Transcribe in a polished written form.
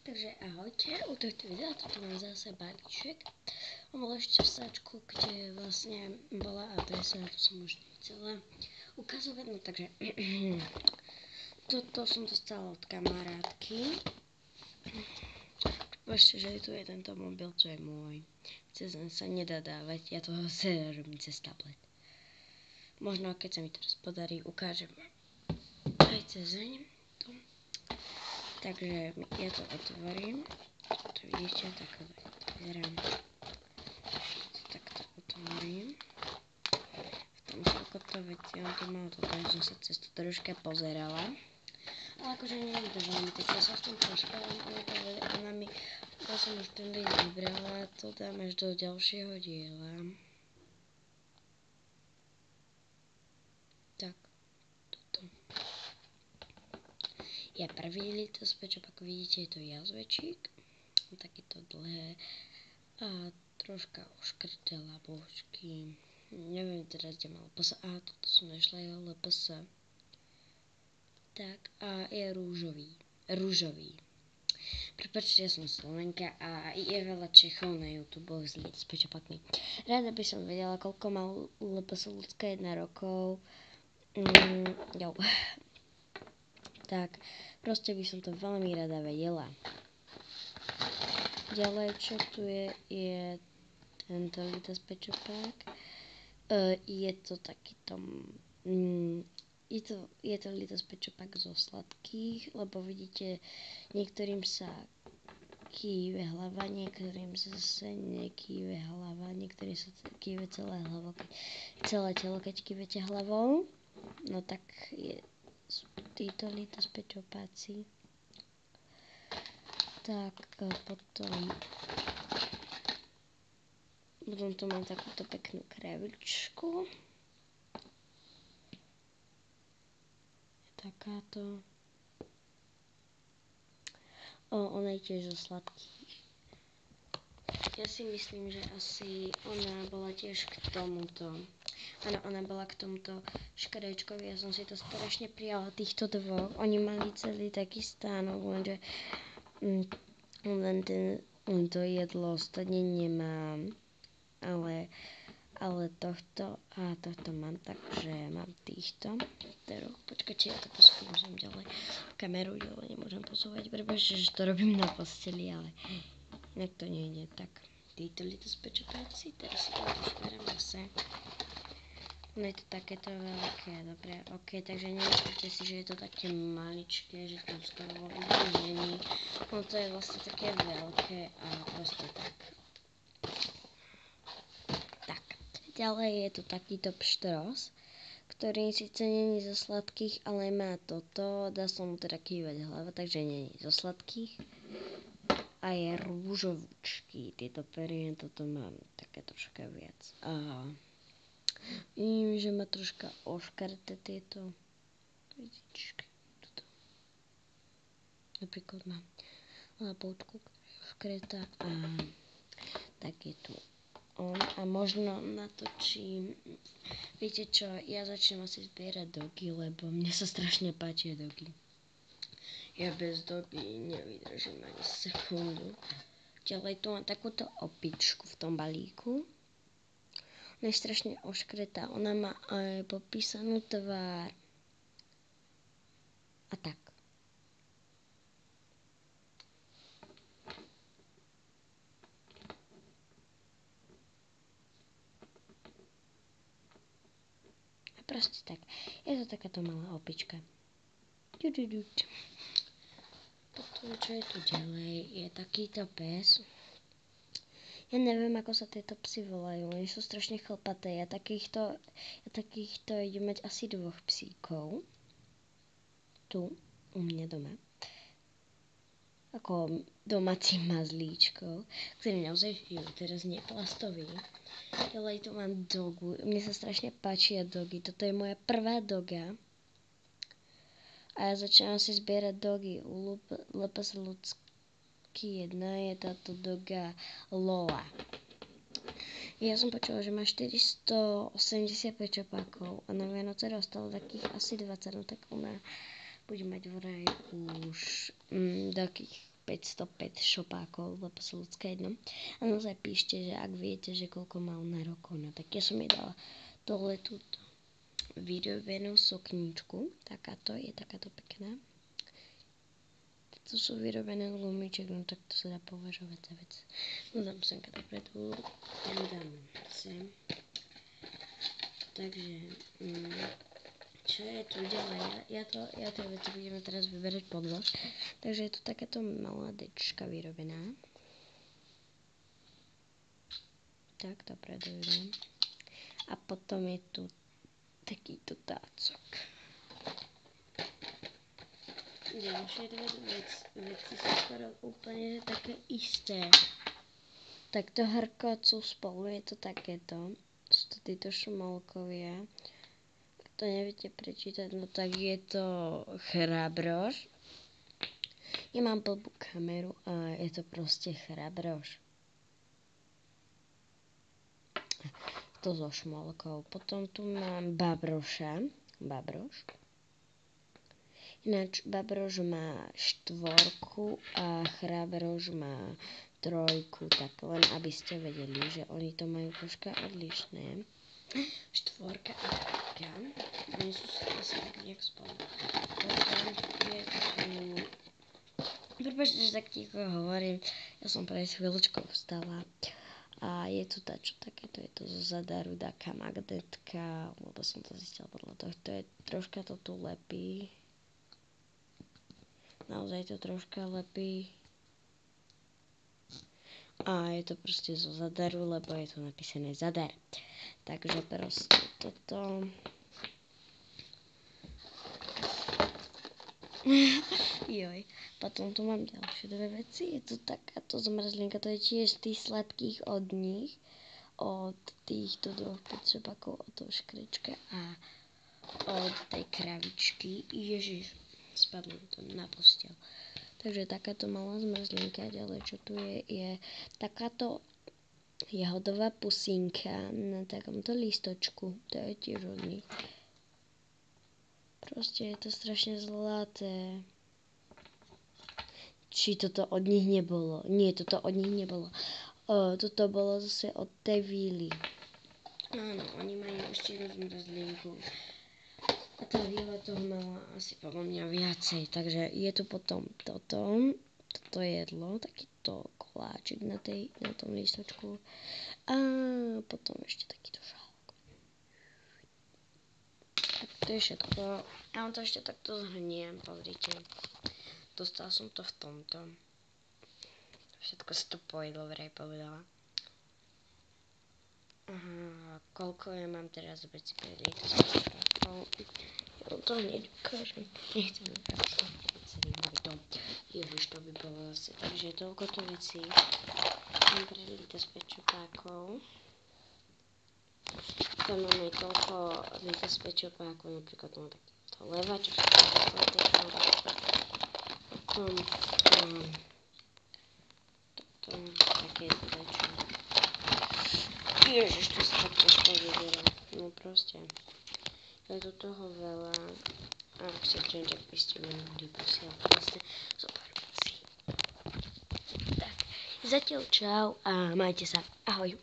Takže ahojte, u tohto videa toto mám zase balíček. Mám bol ešte v sáčku, kde vlastne bola adresa, to som už nechcela ukazovať, no takže toto som dostala od kamarátky. Prepačte, že tu je tento mobil, čo je môj. Cez len sa nedá dávať, ja to zase robím cez tablet. Možno keď sa mi teraz podarí, ukážem aj cez to. Takže ja to otvorím. To vidíte, takto otvorím. Takto otvorím. V tom koľko to veci, on to mal to, takže som sa cez to troška pozerala. Ale akože nie je to veľmi, tak ja sa v tom troškávam, ona mi, ja som už ten list vybrala, to dám až do ďalšieho diela. Tak, toto. Je prvý litos, ako vidíte, je to jazvečík, takýto dlhé a troška oškrté labúčky. Neviem teraz, kde mal LPS. A toto som našla jeho LPS. Tak, a je rúžový. Prepáčte, ja som Slovenka a je veľa Čechov na YouTube s litos. Rada by som vedela, koľko mal LPS ľudská 1 rokov. Tak, proste by som to veľmi rada vedela. Ďalej, čo tu je tento litos pečopak. Je to takýto... Je to litos pečopak zo sladkých, lebo vidíte, niektorým sa kýve hlava, niektorým zase nekýve hlava, niektorým sa kýve celé telo, keď kývete hlavou. No tak sú títo litos pečopáci. Tak potom tu mám takúto peknú krabičku. Takáto. Ona je tiež zo sladkých. Ja si myslím, že asi ona bola tiež k tomuto. Áno, ona bola k tomuto škrečkovi. Ja som si to strašne prijala týchto dvoch. Oni mali celý taký stánok, lenže len to jedlo ostatne nemám. Ale tohto a tohto mám, takže mám týchto. Počkajte, ja to posúvam ďalej. Kameru ďalej nemôžem posúvať, prepáčte, že to robím na posteli, ale inak to nejde. Tak, títo litos pečopáci, teraz si to otvorím zase. No je to takéto veľké, dobre, ok, takže nemyslíte si, že je to také maličké, že tam skoro vôbec není. No to je vlastne také veľké a proste tak. Ďalej je tu takýto pštros, ktorý síce není zo sladkých, ale má toto. Dá som mu teda kývať hlava, takže není zo sladkých. A je rúžovúčky. Tieto perie, toto mám také troška viac. A vidím, že má troška oškrté tieto vidičky. Toto. Napríklad mám labúčku, ktorá je oškretá a tak je tu. A možno natočím, viete čo, ja začnem asi zbierať dogy, lebo mne sa strašne páčia dogy. Ja bez dogy nevydržím ani sekundu. Ďalej tu mám takúto opičku v tom balíku. Ona je strašne oškretá, ona má aj popísanú tvár. A tak. Proste tak. Je to takáto malá opička. Potom, čo je tu ďalej, je takýto pes. Ja neviem, ako sa tieto psy volajú. Oni sú strašne chlpaté. Ja takýchto idem mať asi 2 psíkov. Tu, u mňa doma. Ako domáci mazlíčkov, ktorí naozaj žijú, teraz nie plastový. Ďalej tu mám dogu. Mne sa strašne páčia dogy. Toto je moja prvá doga. A ja začínam si zbierať dogy. U LPS ľudský 1 je táto doga Lola. Ja som počula, že má 480 pečopákov a na Vianoce dostala takých asi 20, no tak ona bude mať vraj už takých 505 šopákov, lebo sa ľudská jedno. A naozaj píšte, že ak viete, že koľko má ona rokov. No tak ja som jej dala tohle túto vyrobenú sukničku. Je takáto pekná. To sú vyrobené z gumiček, no tak to sa dá považovať za vec. No dám semka dopredu, dám sem. Takže, čo je tu ďalej? Ja tie veci budeme teraz vyberať podľa. Takže je tu takáto malá dečka vyrobená. Tak, dopredu dám. A potom je tu takýto tácok. Ďalšie dve veci sú skoro úplne také isté. Takto hrkocú spolu je to takéto. Sú to títo šmolkovia. Ak to neviete prečítať, no tak je to chrabroš. Ja mám blbú kameru a je to proste chrabroš. To so šmolkou. Potom tu mám babroša. Babroš. Ináč babroš má 4 a chrabroš má 3, tak len aby ste vedeli, že oni to majú troška odlišné. 4 a 3. Oni sú asi tak nejak spolu. Potom je tu... Prepáčte, že tak ticho hovorím. Ja som pred chvíľočkou vstala. A je tu tačo takéto, je to zo zadaru taká magnetka, lebo som to zistila podľa tohto, je troška to tu lepí. Naozaj to troška lepí. A je to proste zo zadaru, lebo je tu napísané zadar. Takže proste toto. Joj. Potom tu mám ďalšie dve veci. Je tu takáto zmrzlinka, to je tiež z tých sladkých od nich. Od týchto 2 šopákov, od toho škrečka a od tej kravičky. Ježiš, spadlo mi to na posteľ. Takže takáto malá zmrzlinka. Ďalej, čo tu je takáto jahodová pusinka na takomto lístočku. To je tiež od nich. Proste je to strašne zlaté. Či toto od nich nebolo? Nie, toto od nich nebolo. Toto bolo zase od tej Víly. Áno, oni majú ešte jednu zmrzlinku. A tá Víla toho mala asi podľa mňa viacej. Takže je tu potom toto jedlo, takýto koláčik na tom lístočku. A potom ešte takýto šálok. Tak to je všetko. Ja vám to ešte takto zhrniem, pozrite. Dostala som to v tomto. Všetko sa to pojedlo, vraj povedala. Aha, koľko ja mám teraz veci predliť? Ja vám to hneď ukážem. Nechcem ukážem. Ježiš, to by bolo zase. Takže toľko to veci. Mám predlíte z 5 šopákov. Tam máme toľko líte z 5 šopákov. Napríklad mám takýto levač. Takéto dačo. Ježiš, to sa tak ťažko vyberá. No proste. Je tu toho veľa. A ak si chcem, tak by ste mi mohli posielať vlastne super veci. Tak, zatiaľ čau a majte sa. Ahoj.